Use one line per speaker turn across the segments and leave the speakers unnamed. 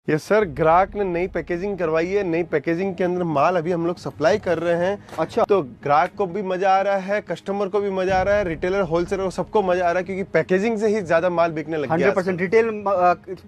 ये सर ग्राहक ने नई पैकेजिंग करवाई है। नई पैकेजिंग के अंदर माल अभी हम लोग सप्लाई कर रहे हैं।
अच्छा,
तो ग्राहक को भी मजा आ रहा है, कस्टमर को भी मजा आ रहा है, रिटेलर होलसेलर को सबको मजा आ रहा है, क्योंकि पैकेजिंग से ही ज्यादा माल बिकने लग गया है।
100% रिटेल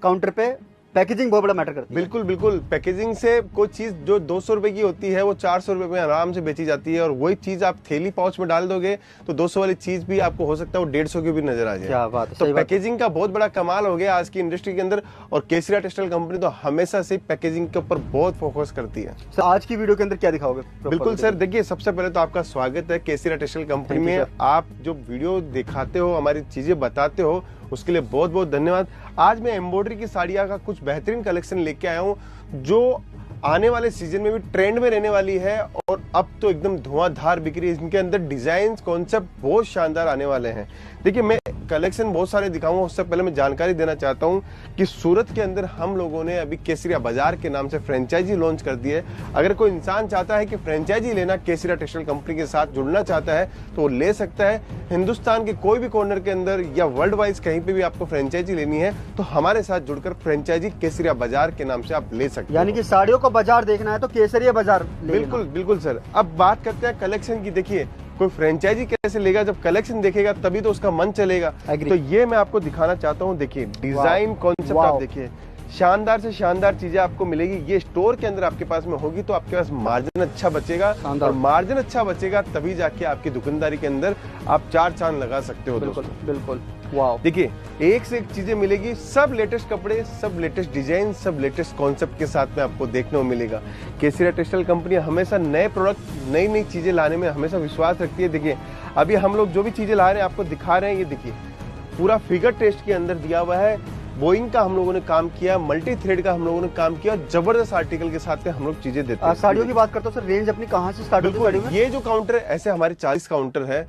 काउंटर पे पैकेजिंग बहुत बड़ा मैटर करती है।
बिल्कुल बिल्कुल। पैकेजिंग से कोई चीज जो 200 रुपए की होती है वो 400 रुपए में आराम से बेची जाती है, और वही चीज आप थैली पाउच में डाल दोगे तो 200 वाली चीज भी आपको हो सकता है वो 150 की भी नजर आ जाए।
क्या बात है,
तो पैकेजिंग का बहुत बड़ा कमाल हो गया आज की इंडस्ट्री के अंदर, और केसरिया टेक्सटाइल कंपनी तो हमेशा से पैकेजिंग के ऊपर बहुत फोकस करती है।
सर आज की वीडियो के अंदर क्या दिखाओगे?
बिल्कुल सर, देखिए सबसे पहले तो आपका स्वागत है केसरिया टेक्सटाइल कंपनी में। आप जो वीडियो दिखाते हो, हमारी चीजें बताते हो, उसके लिए बहुत बहुत धन्यवाद। आज मैं एम्ब्रॉयडरी की साड़ियाँ का कुछ बेहतरीन कलेक्शन लेके आया हूँ, जो आने वाले सीजन में भी ट्रेंड में रहने वाली है, और अब तो एकदम धुआंधार बिक्री है। इनके अंदर डिजाइन कॉन्सेप्ट बहुत शानदार आने वाले हैं। देखिए मैं कलेक्शन बहुत सारे दिखाऊंगा, उससे पहले मैं जानकारी देना चाहता हूं कि सूरत के अंदर हम लोगों ने अभी केसरिया बाजार के नाम से फ्रेंचाइजी लॉन्च कर दी है। अगर कोई इंसान चाहता है कि फ्रेंचाइजी लेना, केसरिया टेक्सटाइल कंपनी के साथ जुड़ना चाहता है, तो वो ले सकता है। हिंदुस्तान के कोई भी कॉर्नर के अंदर या वर्ल्ड वाइज कहीं पे भी आपको फ्रेंचाइजी लेनी है तो हमारे साथ जुड़कर फ्रेंचाइजी केसरिया बाजार के नाम से आप ले सकते हैं।
यानी कि साड़ियों का बाजार देखना है तो केसरिया बाजार
बिल्कुल बिल्कुल सर। अब बात करते हैं कलेक्शन की। देखिए कोई फ्रेंचाइजी कैसे लेगा, जब कलेक्शन देखेगा तभी तो उसका मन चलेगा। तो ये मैं आपको दिखाना चाहता हूँ। देखिए डिजाइन कॉन्सेप्ट आप देखिए, शानदार से शानदार चीजें आपको मिलेगी। ये स्टोर के अंदर आपके पास में होगी तो आपके पास मार्जिन अच्छा बचेगा, और मार्जिन अच्छा बचेगा तभी जाके आपकी दुकानदारी के अंदर आप चार चांद लगा सकते हो।
बिल्कुल बिल्कुल। वाह,
देखिए एक से एक चीजें मिलेगी, सब लेटेस्ट कपड़े, सब लेटेस्ट डिजाइन, सब लेटेस्ट कॉन्सेप्ट के साथ में आपको देखने को मिलेगा। केसरिया टेक्सटाइल कंपनी हमेशा नए प्रोडक्ट, नई नई चीजें लाने में हमेशा विश्वास रखती है। देखिए अभी हम लोग जो भी चीजें ला रहे हैं आपको दिखा रहे हैं, ये देखिए पूरा फिगर टेस्ट के अंदर दिया हुआ है। बोइंग का हम लोगों ने काम किया, मल्टी थ्रेड का हम लोगों ने काम किया, जबरदस्त आर्टिकल के साथ में हम लोग चीजें देते हैं।
साड़ियों की बात करते हो सर, रेंज अपनी कहाँ से स्टार्ट होती है?
ये जो काउंटर है, ऐसे हमारे 40 काउंटर है।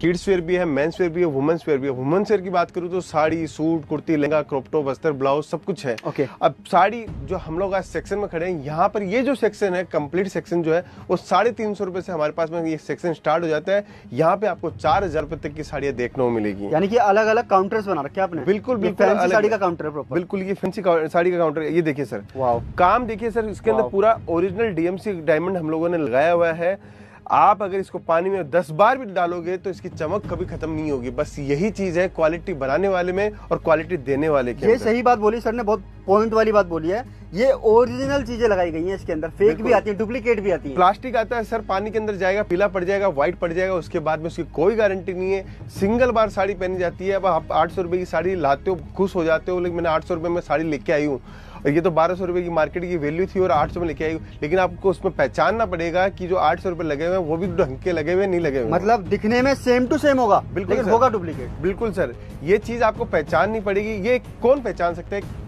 किड्स वेयर भी है, मेंस वेयर भी है, वुमेन्स वेयर भी है। वुमेन्स वेयर की बात करूं तो sari, suit, kurti, lehenga, crop top, अस्तर, ब्लाउज सब कुछ है। अब साड़ी जो हम लोग आज सेक्शन में खड़े हैं, यहाँ पर ये जो सेक्शन है, कंप्लीट सेक्शन जो है वो 350 रुपए से हमारे पास में ये सेक्शन स्टार्ट हो जाता है। यहाँ पे आपको 4000 रुपए तक की साड़ियाँ देखने को मिलेगी।
यानी कि अलग अलग काउंटर्स बना रखे आपने?
बिल्कुल बिल्कुल,
साड़ी का काउंटर है प्रॉपर।
बिल्कुल, ये फैंसी साड़ी का काउंटर है। ये देखिए सर,
वाह
काम देखिए सर, इसके अंदर पूरा ओरिजिनल डीएमसी डायमंड हम लोगों ने लगाया हुआ है। आप अगर इसको पानी में 10 बार भी डालोगे तो इसकी चमक कभी खत्म नहीं होगी। बस यही चीज है क्वालिटी बनाने वाले में और क्वालिटी देने वाले के।
ये सही बात बोली सर ने, बहुत पॉइंट वाली बात बोली है। ये ओरिजिनल चीजें लगाई गई हैं इसके अंदर, फेक भी आती है, डुप्लीकेट भी आती है।
प्लास्टिक आता है सर, पानी के अंदर जाएगा, पीला पड़ जाएगा, व्हाइट पड़ जाएगा, उसके बाद में उसकी कोई गारंटी नहीं है। सिंगल बार साड़ी पहनी जाती है। अब आप 800 रुपए की साड़ी लाते हो, खुश हो जाते हो, लेकिन मैंने 800 रुपए में साड़ी लेके आई हूँ, और ये तो 1200 रुपए की मार्केट की वैल्यू थी और 800 में लेके आई। लेकिन आपको उसमें पहचानना पड़ेगा कि जो 800 रुपए लगे हुए हैं वो भी ढंग के लगे हुए नहीं लगे हुए।
मतलब दिखने में सेम टू सेम होगा,
बिल्कुल,
लेकिन होगा डुप्लीकेट।
बिल्कुल सर, ये चीज आपको पहचाननी पड़ेगी। ये कौन पहचान सकता है?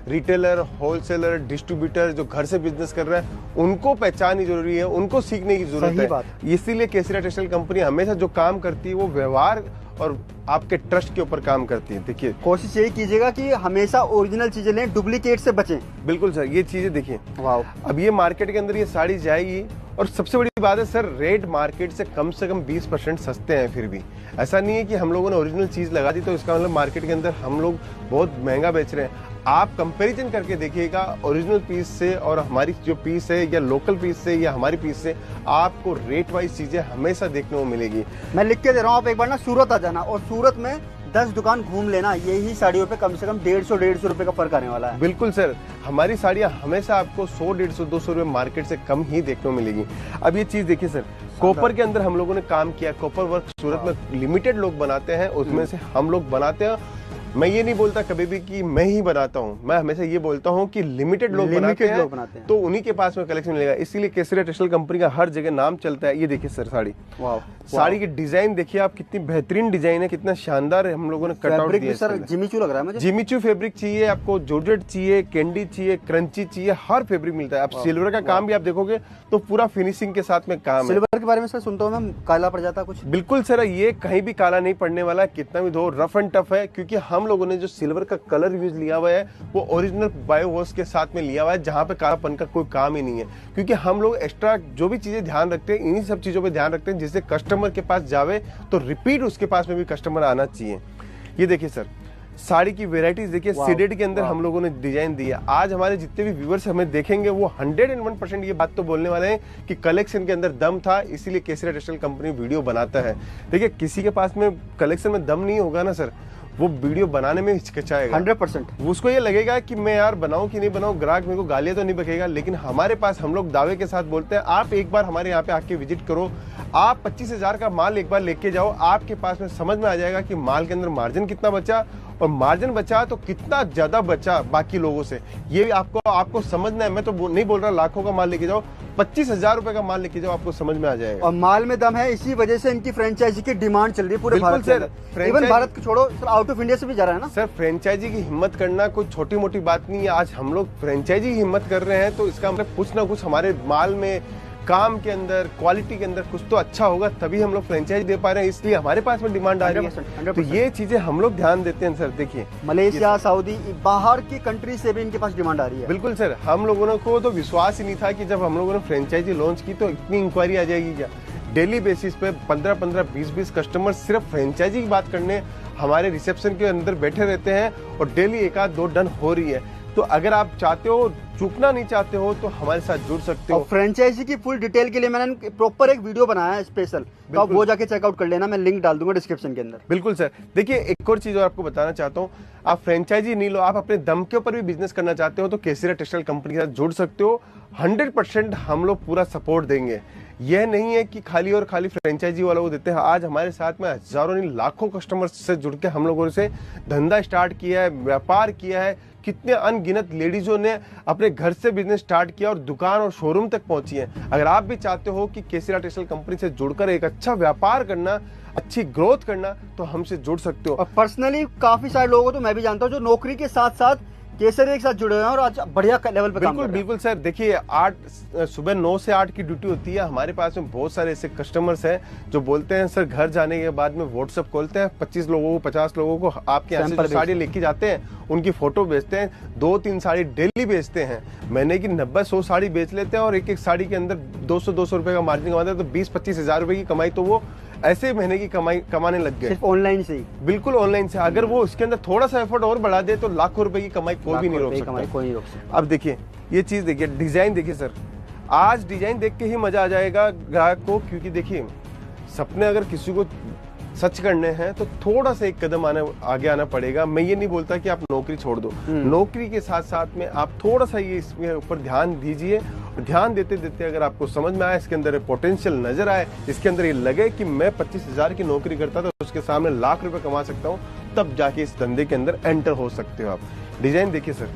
रिटेलर, होलसेलर, डिस्ट्रीब्यूटर जो घर से बिजनेस कर रहा है, उनको पहचाननी जरूरी है, उनको सीखने की जरूरत है। इसीलिए केसरिया टेक्सटाइल कंपनी हमेशा जो काम करती है वो व्यवहार और आपके ट्रस्ट के ऊपर काम करती है। देखिए
कोशिश यही कीजिएगा कि हमेशा ओरिजिनल चीजें लें, डुप्लीकेट से बचें।
बिल्कुल सर, ये चीजें देखिए।
वाह,
अब ये मार्केट के अंदर ये साड़ी जाएगी, और सबसे बड़ी बात है सर, रेट मार्केट से कम 20% सस्ते हैं। फिर भी ऐसा नहीं है कि हम लोगों ने ओरिजिनल चीज लगा दी तो इसका मतलब मार्केट के अंदर हम लोग बहुत महंगा बेच रहे हैं। आप कंपैरिजन करके देखिएगा ओरिजिनल पीस से और हमारी जो पीस है, या लोकल पीस से या हमारी पीस से, आपको रेट वाइज चीजें हमेशा देखने को मिलेगी।
मैं लिख के दे रहा हूँ, आप एक बार ना सूरत आ जाना, और सूरत में 10 दुकान घूम लेना, यही साड़ियों पे कम से कम 150 रुपए का फर्क आने वाला है।
बिल्कुल सर, हमारी साड़ियाँ हमेशा आपको 100, 150, 200 रुपए मार्केट से कम ही देखने को मिलेगी। अब ये चीज देखिए सर, कॉपर के अंदर हम लोगों ने काम किया। कॉपर वर्क सूरत में लिमिटेड लोग बनाते हैं, उसमें से हम लोग बनाते हैं। मैं ये नहीं बोलता कभी भी कि मैं ही बनाता हूँ, मैं हमेशा ये बोलता हूँ कि लिमिटेड लोग बनाते हैं, तो उन्हीं के पास में कलेक्शन मिलेगा। इसीलिए केसरिया टेक्सटाइल कंपनी का हर जगह नाम चलता है। ये देखिए सर साड़ी, वाह, साड़ी की डिजाइन देखिए आप, कितनी बेहतरीन डिजाइन है, कितना शानदार है। हम लोगों ने कटआउट दिया है
सर। जिमीचू लग रहा है मुझे।
जिमीचू फैब्रिक चाहिए आपको, जॉर्जेट चाहिए, कैंडी चाहिए, क्रंची चाहिए, हर फैब्रिक मिलता है। आप सिल्वर का काम भी आप देखोगे तो पूरा फिनिशिंग के साथ में काम है।
सिल्वर के बारे में सर सुनता हूँ मैं, काला पड़ जाता कुछ?
बिल्कुल सर, ये कहीं भी काला नहीं पड़ने वाला, कितना भी धो, रफ एंड टफ है। क्योंकि हम लोगों ने जो सिल्वर का कलर यूज लिया हुआ है वो ओरिजिनल बायो वॉश के साथ में लिया हुआ है, जहां पे कालापन का कोई काम ही नहीं है। क्योंकि हम लोग एक्स्ट्रा जो भी चीजें ध्यान रखते हैं, इन्हीं सब चीजों पे ध्यान रखते हैं, जिससे कस्टमर के पास जावे तो रिपीट उसके पास में भी कस्टमर आना चाहिए। ये देखिए सर, साड़ी की वेराइटीज देखिए, सीडेड के अंदर हम लोगों ने डिजाइन दी है। आज हमारे जितने भी व्यूअर्स हमें देखेंगे वो 101% ये बात तो बोलने वाले हैं कि कलेक्शन के अंदर दम था, इसीलिए केसरिया टेक्सटाइल कंपनी वीडियो बनाता है। देखिए किसी के पास में कलेक्शन में दम नहीं होगा ना सर, वो वीडियो बनाने में हिचकिचाएगा
100%।
उसको ये लगेगा कि मैं यार बनाऊं कि नहीं बनाऊं, ग्राहक मेरे को गालियां तो नहीं बकेगा। लेकिन हमारे पास हम लोग दावे के साथ बोलते हैं, आप एक बार हमारे यहाँ पे आके विजिट करो, आप 25,000 का माल एक बार लेके जाओ, आपके पास में समझ में आ जाएगा कि माल के अंदर मार्जिन कितना बचा, और मार्जिन बचा तो कितना ज्यादा बचा बाकी लोगों से, ये आपको समझना है। मैं तो नहीं बोल रहा लाखों का माल लेके जाओ, 25,000 रुपए का माल लेके जाओ, आपको समझ में आ जाएगा।
और माल में दम है, इसी वजह से इनकी फ्रेंचाइजी की डिमांड चल रही है पूरे भारत में। इवन भारत को छोड़ो, आउट ऑफ इंडिया से भी जा रहा है ना
सर। फ्रेंचाइजी की हिम्मत करना कोई छोटी मोटी बात नहीं है। आज हम लोग फ्रेंचाइजी की हिम्मत कर रहे हैं तो इसका मतलब कुछ ना कुछ हमारे माल में, काम के अंदर, क्वालिटी के अंदर कुछ तो अच्छा होगा, तभी हम लोग फ्रेंचाइज दे पा रहे हैं, इसलिए हमारे पास में डिमांड आ रही है।
100%।
तो ये चीजें हम लोग ध्यान देते हैं सर। देखिए
मलेशिया, सऊदी, बाहर की कंट्री से भी इनके पास डिमांड आ रही है।
बिल्कुल सर, हम लोगों को तो विश्वास ही नहीं था कि जब हम लोगों ने फ्रेंचाइजी लॉन्च की तो इतनी इंक्वायरी आ जाएगी क्या। डेली बेसिस पे 15-15, 20-20 कस्टमर सिर्फ फ्रेंचाइजी की बात करने हमारे रिसेप्शन के अंदर बैठे रहते हैं, और डेली एक आध 2 डन हो रही है। तो अगर आप चाहते हो, चूकना नहीं चाहते हो, तो हमारे साथ जुड़ सकते हो।
फ्रेंचाइजी की फुल डिटेल के लिए मैंने प्रॉपर एक वीडियो बनाया है स्पेशल, तो आप वो जाके चेकआउट कर लेना, मैं लिंक डाल दूंगा डिस्क्रिप्शन के अंदर।
बिल्कुल सर। देखिए एक और चीज और आपको बताना चाहता हूँ, आप फ्रेंचाइजी नहीं लो, आप अपने दम के ऊपर भी बिजनेस करना चाहते हो तो केसरिया टेक्सटाइल कंपनी के साथ जुड़ सकते हो। 100% हम लोग पूरा सपोर्ट देंगे। यह नहीं है कि खाली और खाली फ्रेंचाइजी वालों को देते हैं। आज हमारे साथ में हजारों नहीं लाखों कस्टमर से जुड़ के हम लोगों से धंधा स्टार्ट किया है, व्यापार किया है। कितने अनगिनत लेडीजों ने अपने घर से बिजनेस स्टार्ट किया और दुकान और शोरूम तक पहुंची है। अगर आप भी चाहते हो कि केसरिया टेक्सटाइल कंपनी से जुड़कर एक अच्छा व्यापार करना, अच्छी ग्रोथ करना, तो हमसे जुड़ सकते हो।
और पर्सनली काफी सारे लोगों को तो मैं भी जानता हूँ जो नौकरी के साथ साथ केसरिया के साथ जुड़े हुए हैं और आज बढ़िया लेवल पे काम कर रहे हैं।
बिल्कुल सर। देखिए सुबह 9 से 8 की ड्यूटी होती है। हमारे पास में बहुत सारे ऐसे कस्टमर्स हैं जो बोलते हैं सर घर जाने के बाद में व्हाट्सएप खोलते हैं, 25 लोगों को, 50 लोगों को आपके यहाँ से जो साड़ी लेके जाते हैं उनकी फोटो भेजते हैं, 2-3 साड़ी डेली बेचते हैं। महीने की 90-100 साड़ी बेच लेते हैं और एक साड़ी के अंदर 200-200 रुपए का मार्जिन कमाते हैं। तो 20-25 हजार रुपए की कमाई तो वो ऐसे महीने की कमाने लग गए,
सिर्फ ऑनलाइन से ही।
बिल्कुल ऑनलाइन से। अगर वो इसके अंदर थोड़ा सा एफर्ट और बढ़ा दे तो लाखों रुपए की कमाई कोई भी नहीं रोक सकता। अब देखिए ये चीज देखिए, डिजाइन देखिए सर, आज डिजाइन देख के ही मजा आ जाएगा ग्राहक को। क्योंकि देखिए सपने अगर किसी को सच करने हैं तो थोड़ा सा एक कदम आगे आना पड़ेगा। मैं ये नहीं बोलता कि आप नौकरी छोड़ दो, नौकरी के साथ साथ में आप थोड़ा सा ये इसके ऊपर ध्यान दीजिए। ध्यान देते देते अगर आपको समझ में आए, इसके अंदर पोटेंशियल नजर आए, इसके अंदर ये लगे कि मैं 25,000 की नौकरी करता था, उसके सामने लाख रुपए कमा सकता हूँ, तब जाके इस धंधे के अंदर एंटर हो सकते हो आप। डिजाइन देखिए सर,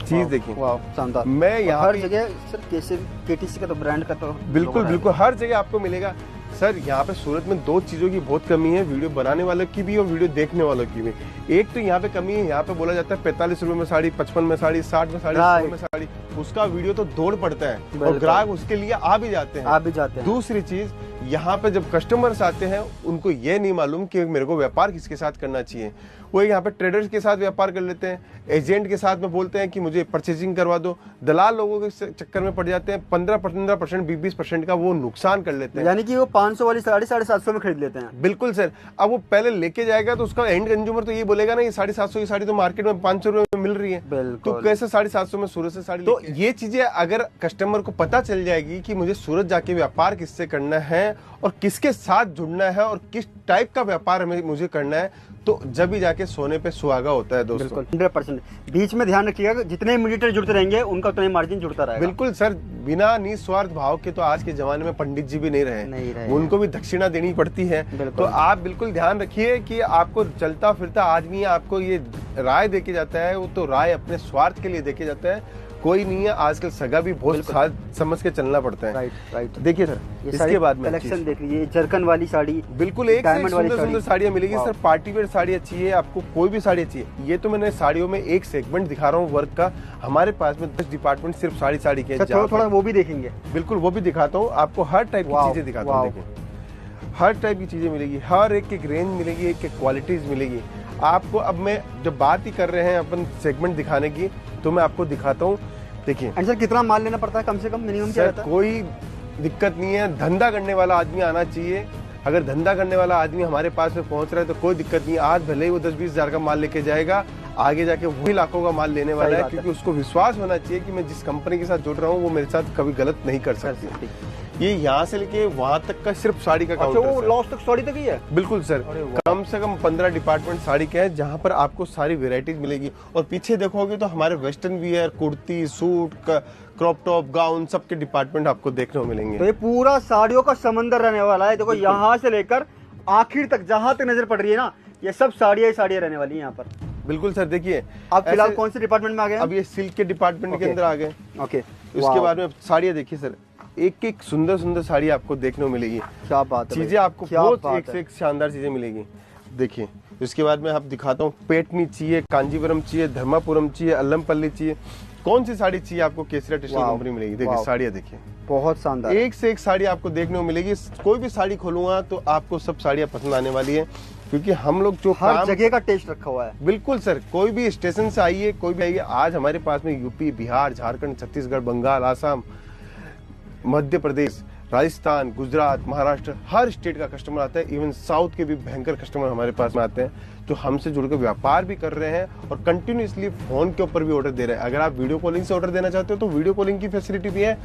चीज देखिए,
शानदार।
मैं यहाँ
हर जगह सर केटीसी का तो ब्रांड का तो
बिल्कुल हर जगह आपको मिलेगा सर। यहाँ पे सूरत में 2 चीजों की बहुत कमी है, वीडियो बनाने वालों की भी और वीडियो देखने वालों की भी। एक तो यहाँ पे कमी है, यहाँ पे बोला जाता है 45 रुपए में साड़ी, 55 में साड़ी, 60 में साड़ी, 100 में साड़ी। उसका वीडियो तो दौड़ पड़ता है और ग्राहक उसके लिए आ भी जाते हैं। दूसरी चीज, यहाँ पे जब कस्टमर्स आते हैं उनको ये नहीं मालूम कि मेरे को व्यापार किसके साथ करना चाहिए। वो यहाँ पे ट्रेडर्स के साथ व्यापार कर लेते हैं, एजेंट के साथ में बोलते हैं कि मुझे परचेजिंग करवा दो, दलाल लोगों के चक्कर में पड़ जाते हैं। 15%, 20% का वो नुकसान कर लेते हैं।
यानी कि वो 500 वाली साड़ी 750 में खरीद लेते हैं।
बिल्कुल सर। अब वो पहले लेके जाएगा तो उसका एंड कंज्यूमर तो ये बोलेगा ना, ये 750 की साड़ी तो मार्केट में 500 रुपए में मिल रही है, तो कैसे 750 में सूरत से साड़ी। तो ये चीजें अगर कस्टमर को पता चल जाएगी कि मुझे सूरत जाके व्यापार किससे करना है और किसके साथ जुड़ना है और किस टाइप का व्यापार मुझे करना है, तो जब भी जाके सोने पे सुहागा होता है दोस्तों।
100%। बीच में ध्यान रखिएगा, जितने मीडिएटर जुड़ते रहेंगे उनका उतना ही मार्जिन जुड़ता रहेगा।
बिल्कुल सर। बिना निस्वार्थ भाव के तो आज के जमाने में पंडित जी भी नहीं रहे, उनको भी दक्षिणा देनी पड़ती है। तो आप बिल्कुल ध्यान रखिए कि आपको चलता फिरता आदमी आपको ये राय देके जाता है, वो तो राय अपने स्वार्थ के लिए देके जाता है, कोई नहीं है। आजकल सगा भी बहुत समझ के चलना पड़ता है।
राइट।
देखिए सर, इसके बाद में
कलेक्शन देख लीजिए, जरकन वाली साड़ी,
बिल्कुल एक से सुंदर साड़ियाँ मिलेगी सर। पार्टी वेयर साड़ी अच्छी है, आपको कोई भी साड़ी अच्छी है। ये तो मैंने साड़ियों में एक सेगमेंट दिखा रहा हूँ वर्क का। हमारे पास में 10 डिपार्टमेंट सिर्फ साड़ी के हैं।
थोड़ा वो भी देखेंगे।
बिल्कुल वो भी दिखाता हूँ आपको, हर टाइप की चीजें दिखाता हूँ। देखिए हर टाइप की चीजें मिलेगी, हर एक रेंज मिलेगी, एक क्वालिटीज मिलेगी आपको। अब मैं जब बात ही कर रहे हैं अपन सेगमेंट दिखाने की, तो मैं आपको दिखाता हूँ। देखिए
सर कितना माल लेना पड़ता है कम से कम, मिनिमम क्या रहता है?
कोई दिक्कत नहीं है, धंधा करने वाला आदमी आना चाहिए। अगर धंधा करने वाला आदमी हमारे पास में पहुंच रहा है तो कोई दिक्कत नहीं, आज भले ही वो 10-20 हजार का माल लेके जाएगा, आगे जाके वही लाखों का माल लेने वाला है, क्योंकि उसको विश्वास होना चाहिए कि मैं जिस कंपनी के साथ जुड़ रहा हूँ वो मेरे साथ कभी गलत नहीं कर सकती। ये यहाँ से लेके वहाँ तक का सिर्फ साड़ी का काउंटर।
वो लॉस तक साड़ी तक ही है? बिल्कुल
सर, कम से कम 15 डिपार्टमेंट साड़ी के हैं जहाँ पर आपको सारी वेराइटीज मिलेगी। और पीछे देखोगे तो हमारे western wear, kurti, suit, crop top, gown, सबके डिपार्टमेंट आपको देखने को मिलेंगे।
तो ये पूरा साड़ियों का समंदर रहने वाला है। देखो यहाँ से लेकर आखिर तक जहाँ तक नजर पड़ रही है ना, ये सब साड़ियाँ ही साड़ियाँ रहने वाली है यहाँ पर।
बिल्कुल सर। देखिए
आप फिलहाल कौन से डिपार्टमेंट में आ गए?
अब ये सिल्क के डिपार्टमेंट के अंदर आ गए।
ओके।
उसके बाद में साड़ियाँ देखिए सर, एक एक सुंदर सुंदर साड़ी आपको देखने को मिलेगी।
क्या बात है,
चीजें आपको बहुत एक से एक शानदार चीजें मिलेगी। देखिए उसके बाद में आप दिखाता हूँ, पेटनी चाहिए, कांजीवरम चाहिए, धर्मापुरम चाहिए, अल्लमपल्ली चाहिए, कौन सी साड़ी चाहिए आपको केसरिया टेक्सटाइल कंपनी मिलेगी। देखिए साड़ियाँ देखिए
बहुत शानदार,
एक से एक साड़ी आपको देखने को मिलेगी। कोई भी साड़ी खोलूंगा तो आपको सब साड़ियाँ पसंद आने वाली है, क्योंकि हम लोग जो
हर जगह का टेस्ट रखा हुआ है।
बिल्कुल सर, कोई भी स्टेशन से आइए, कोई भी आइए, आज हमारे पास में यूपी, बिहार, झारखंड, छत्तीसगढ़, बंगाल, आसाम, मध्य प्रदेश, राजस्थान, गुजरात, महाराष्ट्र, हर स्टेट का कस्टमर आता है। इवन साउथ के भी भयंकर कस्टमर हमारे पास में आते हैं, जो हमसे जुड़कर व्यापार भी कर रहे हैं और कंटिन्यूसली फोन के ऊपर भी ऑर्डर दे रहे हैं। अगर आप वीडियो कॉलिंग से ऑर्डर देना चाहते हो तो वीडियो कॉलिंग की फैसिलिटी भी है,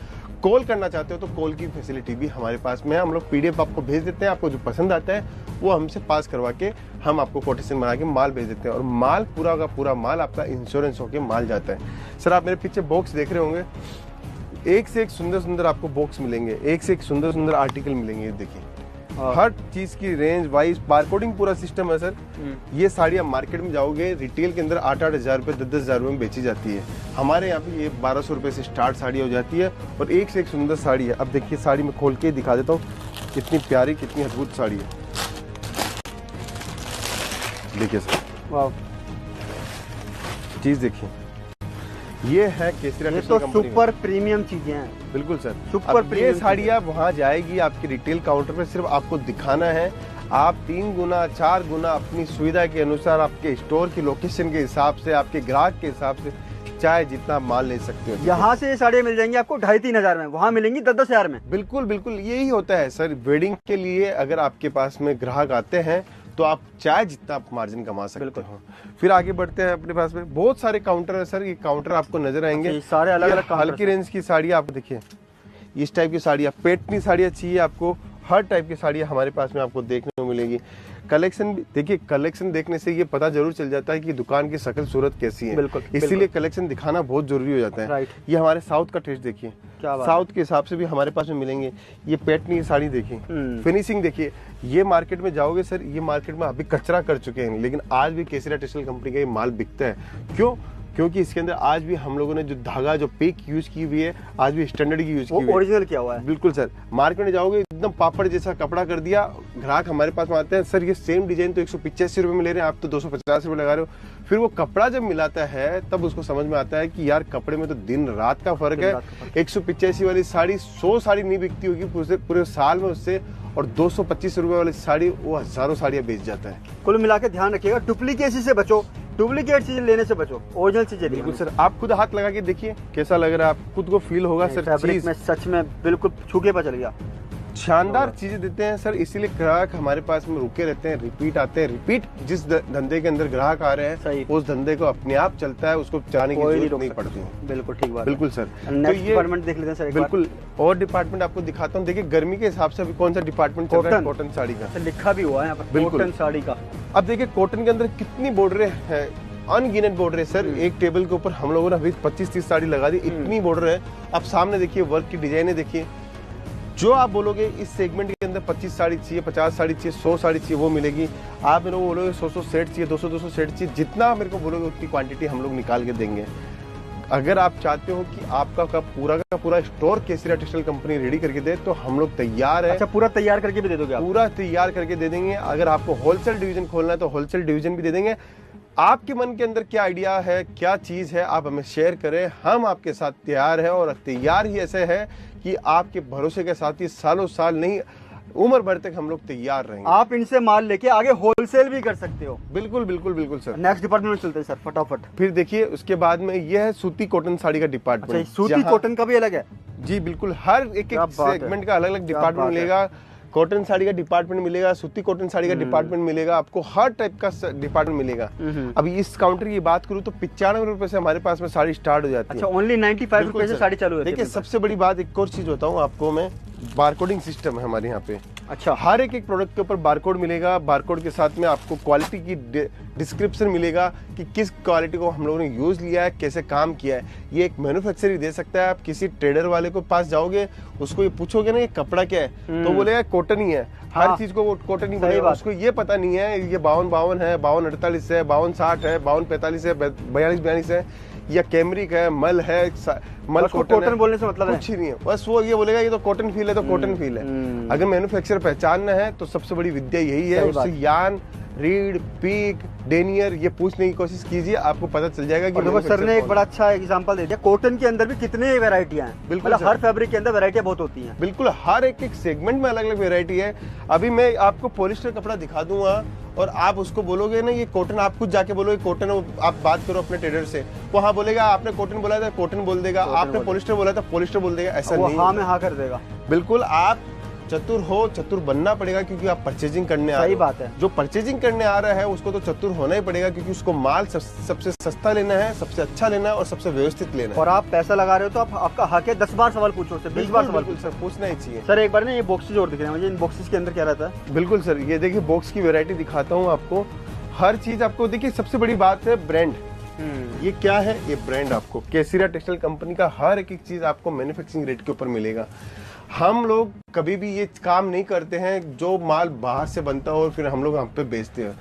कॉल करना चाहते हो तो कॉल की फैसिलिटी भी हमारे पास में है। हम लोग PDF आपको भेज देते हैं, आपको जो पसंद आता है वो हमसे पास करवा के हम आपको कोटेशन बना के माल भेज देते हैं, और माल पूरा का पूरा माल आपका इंश्योरेंस होके माल जाता है। सर आप मेरे पीछे बॉक्स देख रहे होंगे, एक से एक सुंदर सुंदर आपको बॉक्स मिलेंगे, एक से एक सुंदर सुंदर आर्टिकल मिलेंगे। देखिए हर चीज की रेंज वाइज बारकोडिंग पूरा सिस्टम है सर। ये साड़ियाँ मार्केट में जाओगे रिटेल के अंदर 8-8 हजार रुपए, 10-10 हजार रुपए में बेची जाती है। हमारे यहाँ पे ये 1200 रुपए से स्टार्ट साड़ी हो जाती है, और एक से एक सुंदर साड़ी है। अब देखिए साड़ी में खोल के दिखा देता हूँ, कितनी प्यारी, कितनी अद्भुत साड़ी है। देखिए सर, वाह चीज देखिए, ये है केसरिया टेक्सटाइल कंपनी।
सुपर प्रीमियम चीजें हैं।
बिल्कुल सर,
सुपर प्रीमियम।
ये साड़ियाँ वहाँ जाएगी आपके रिटेल काउंटर पे, सिर्फ आपको दिखाना है। आप 3 गुना 4 गुना अपनी सुविधा के अनुसार, आपके स्टोर की लोकेशन के हिसाब से, आपके ग्राहक के हिसाब से चाहे जितना माल ले सकते हो।
यहाँ से ये साड़ियाँ मिल जाएंगी आपको 2.5-3 हजार में, वहाँ मिलेंगी 10-10 हजार में।
बिल्कुल बिल्कुल यही होता है सर। वेडिंग के लिए अगर आपके पास में ग्राहक आते हैं तो आप चाहे जितना आप मार्जिन कमा सकते हो। फिर आगे बढ़ते हैं, अपने पास में बहुत सारे काउंटर है सर। ये काउंटर आपको नजर आएंगे,
सारे अलग अलग
हल्की रेंज की साड़ियाँ आप देखिए, इस टाइप की साड़ियाँ, पेटनी साड़ियाँ चाहिए आपको, हर टाइप की साड़ियाँ हमारे पास में आपको देखने को मिलेगी। कलेक्शन देखिए, कलेक्शन देखने से ये पता जरूर चल जाता है कि दुकान की शक्ल सूरत कैसी है। इसीलिए कलेक्शन दिखाना बहुत जरूरी हो जाता है। ये हमारे साउथ का टेस्ट देखिए, साउथ के हिसाब से भी हमारे पास में मिलेंगे। ये पेटनी साड़ी देखिए, फिनिशिंग देखिए। ये मार्केट में जाओगे सर, ये मार्केट में अभी कचरा कर चुके हैं, लेकिन आज भी केसरिया टेक्सटाइल कंपनी का ये माल बिकता है। क्यों? क्योंकि इसके अंदर आज भी हम लोगों ने जो धागा, जो पेक यूज की हुई है, आज भी स्टैंडर्ड की यूज की हुई है,
ओरिजिनल किया हुआ है।
बिल्कुल सर, मार्केट में जाओगे एकदम पापड़ जैसा कपड़ा कर दिया। ग्राहक हमारे पास में आते हैं, सर ये सेम डिजाइन तो 185 रुपए में ले रहे हैं, आप तो 250 रुपए लगा रहे हो। फिर वो कपड़ा जब मिलाता है तब उसको समझ में आता है कि यार कपड़े में तो दिन रात का फर्क है। 185 वाली साड़ी 100 साड़ी नहीं बिकती होगी पूरे साल में उससे, और 225 रुपए वाली साड़ी वो हजारों साड़ियाँ बेच जाता है।
कुल मिला के ध्यान रखिएगा, डुप्लीकेट से बचो, डुप्लीकेट चीजें लेने से बचो, ओरिजिनल चीजें।
बिल्कुल सर, आप खुद हाथ लगा के देखिए कैसा लग रहा है, आप खुद को फील होगा सर।
फैब्रिक में सच में बिल्कुल छू के पता चल गया।
शानदार चीजें देते हैं सर, इसीलिए ग्राहक हमारे पास में रुके रहते हैं, रिपीट आते हैं। रिपीट जिस धंधे के अंदर ग्राहक आ रहे हैं उस धंधे को अपने आप चलता है, उसको चलाने की जरूरत नहीं पड़ती है।
बिल्कुल ठीक बात,
बिल्कुल सर।
तो ये डिपार्टमेंट देख लेते हैं सर।
बिल्कुल, और डिपार्टमेंट आपको दिखाता हूँ। देखिए गर्मी के हिसाब से अभी कौन सा डिपार्टमेंट चल रहा है, कॉटन साड़ी का
लिखा भी हुआ है यहाँ पर, कॉटन साड़ी का।
अब देखिए कॉटन के अंदर कितनी बॉर्डर है, अनगिनत बॉर्डर है सर। एक टेबल के ऊपर हम लोगों ने अभी 25-30 साड़ी लगा दी, इतनी बॉर्डर है। अब सामने देखिए वर्क की डिजाइने देखिए, जो आप बोलोगे इस सेगमेंट के अंदर 25 साड़ी चाहिए, 50 साड़ी चाहिए, 100 साड़ी चाहिए, वो मिलेगी। आप मेरे को बोलोगे 100 सेट चाहिए, 200 सेट चाहिए, जितना मेरे को बोलोगे उतनी क्वांटिटी हम लोग निकाल के देंगे। अगर आप चाहते हो कि आपका का पूरा स्टोर केसरिया टेक्सटाइल कंपनी रेडी करके दे तो हम लोग तैयार है।
अच्छा, पूरा तैयार करके भी दे दोगे आप?
पूरा तैयार करके दे देंगे। अगर आपको होलसेल डिवीजन खोलना है तो होलसेल डिवीजन भी दे देंगे। आपके मन के अंदर क्या आइडिया है, क्या चीज है, आप हमें शेयर करें, हम आपके साथ तैयार है। और तैयार ही ऐसे है कि आपके भरोसे के साथ ही सालों साल नहीं, उम्र भर तक हम लोग तैयार रहेंगे।
आप इनसे माल लेके आगे होलसेल भी कर सकते हो।
बिल्कुल बिल्कुल बिल्कुल सर।
नेक्स्ट डिपार्टमेंट में चलते हैं सर फटाफट।
फिर देखिए उसके बाद में यह है सूती कॉटन साड़ी का डिपार्टमेंट।
सूती कॉटन का भी अलग है?
जी बिल्कुल, हर एक सेगमेंट का अलग अलग डिपार्टमेंट मिलेगा। कॉटन साड़ी का डिपार्टमेंट मिलेगा, सूती कॉटन साड़ी का डिपार्टमेंट मिलेगा, आपको हर टाइप का डिपार्टमेंट मिलेगा। अभी इस काउंटर की बात करूँ तो 95 रुपए से हमारे पास में साड़ी स्टार्ट हो जाती है।
अच्छा, ओनली 95 रुपए से साड़ी चालू होती है।
देखिए सबसे बड़ी बात एक और चीज बताऊँ आपको मैं, बारकोडिंग सिस्टम है हमारे यहाँ पे।
अच्छा,
हर एक प्रोडक्ट के ऊपर बारकोड मिलेगा, बारकोड के साथ में आपको क्वालिटी की डिस्क्रिप्शन मिलेगा कि किस क्वालिटी को हम लोगों ने यूज लिया है, कैसे काम किया है। ये एक मैन्युफैक्चरर ही दे सकता है। आप किसी ट्रेडर वाले को पास जाओगे, उसको ये पूछोगे ना ये कपड़ा क्या है, तो बोलेगा कॉटन ही है। हर चीज को वो कॉटन ही बोलेगा, उसको ये पता नहीं है ये 52 है, 52-48 है, 52-60 है, 52-45 है, 42-42 है, या कैमरिक है, मल है, मल
कॉटन बोलने से मतलब
कुछ ही नहीं है। बस वो ये बोलेगा ये तो कॉटन फील है, तो कॉटन फील है। अगर मैन्युफैक्चरर पहचानना है तो सबसे बड़ी विद्या यही है, उससे यान, रीड, पीक, डेनियर ये पूछने की कोशिश कीजिए, आपको पता चल जाएगा कि
देखो सर ने एक बड़ा अच्छा एग्जांपल दे दिया। कॉटन के अंदर भी कितने वैरायटियां हैं,
बिल्कुल
हर फैब्रिक के अंदर वैरायटियां बहुत होती हैं।
बिल्कुल, हर एक सेगमेंट में अलग अलग वैरायटी है। अभी मैं आपको पॉलिस्टर कपड़ा दिखा दूंगा और आप उसको बोलोगे ना ये कॉटन, आप खुद जाके बोलोगे कॉटन, आप बात करो अपने ट्रेडर से, वो हाँ बोलेगा, आपने कॉटन बोला था कॉटन बोल देगा, आपने पॉलिस्टर बोला था पॉलिस्टर बोल देगा। ऐसा नहीं,
हाँ में हाँ कर देगा।
बिल्कुल, आप चतुर हो, चतुर बनना पड़ेगा, क्योंकि आप परचेजिंग करने आ रहे हो।
सही बात है।
जो परचेजिंग करने आ रहा है उसको तो चतुर होना ही पड़ेगा, क्योंकि उसको माल सबसे सस्ता लेना है, सबसे अच्छा लेना है और सबसे व्यवस्थित लेना है।
और आप पैसा लगा रहे हो तो आपका हक है 10 बार सवाल पूछो, 20 बार सवाल
सर पूछना ही चाहिए।
सर एक बार ना ये बॉक्सेज और दिख रहे हैं मुझे, इन बॉक्सेस के अंदर क्या रहता है?
बिल्कुल सर, ये देखिए बॉक्स की वैरायटी दिखाता हूँ आपको। हर चीज आपको देखिए, सबसे बड़ी बात है ब्रांड। ये क्या है? ये ब्रांड आपको केसीरा टेक्सटाइल कंपनी का हर एक चीज आपको मैन्युफैक्चरिंग रेट के ऊपर मिलेगा। हम लोग कभी भी ये काम नहीं करते हैं जो माल बाहर से बनता हो और फिर हम लोग हम पे बेचते हैं।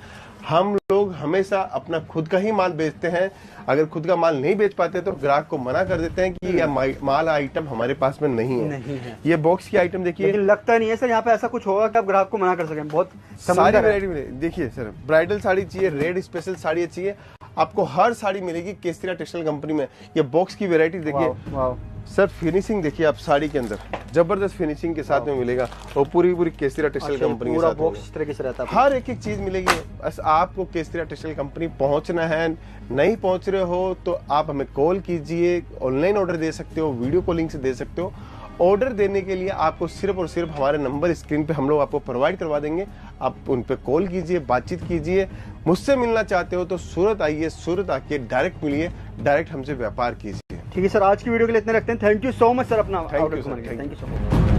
हम लोग हमेशा अपना खुद का ही माल बेचते हैं। अगर खुद का माल नहीं बेच पाते तो ग्राहक को मना कर देते हैं कि यह माल आइटम हमारे पास में नहीं है। ये बॉक्स की आइटम देखिए,
लेकिन लगता नहीं है सर यहाँ पे ऐसा कुछ होगा कि आप ग्राहक को मना कर सकें। बहुत
सारी वैरायटी देखिए सर, ब्राइडल साड़ी चाहिए, रेड स्पेशल साड़ी चाहिए, आपको हर साड़ी मिलेगी केसीरा टेक्सटाइल कंपनी में। ये बॉक्स की वैरायटी देखिए सर, फिनिशिंग देखिए आप साड़ी के अंदर जबरदस्त फिनिशिंग के साथ में मिलेगा और पूरी केसीरा टेक्सटाइल कंपनी के साथ
बॉक्स इस तरीके से रहता है।
हर एक चीज मिलेगी। बस आपको केसीरा टेक्सटाइल कंपनी पहुंचना है। नहीं पहुंच रहे हो तो आप हमें कॉल कीजिए, ऑनलाइन ऑर्डर दे सकते हो, वीडियो कॉलिंग से दे सकते हो। ऑर्डर देने के लिए आपको सिर्फ और सिर्फ हमारे नंबर स्क्रीन पे हम लोग आपको प्रोवाइड करवा देंगे। आप उन पे कॉल कीजिए, बातचीत कीजिए। मुझसे मिलना चाहते हो तो सूरत आइए, सूरत आके डायरेक्ट मिलिए, डायरेक्ट हमसे व्यापार कीजिए।
ठीक है सर, आज की वीडियो के लिए इतने रखते हैं। Thank you so much sir, अपना
थैंक यू सो मच।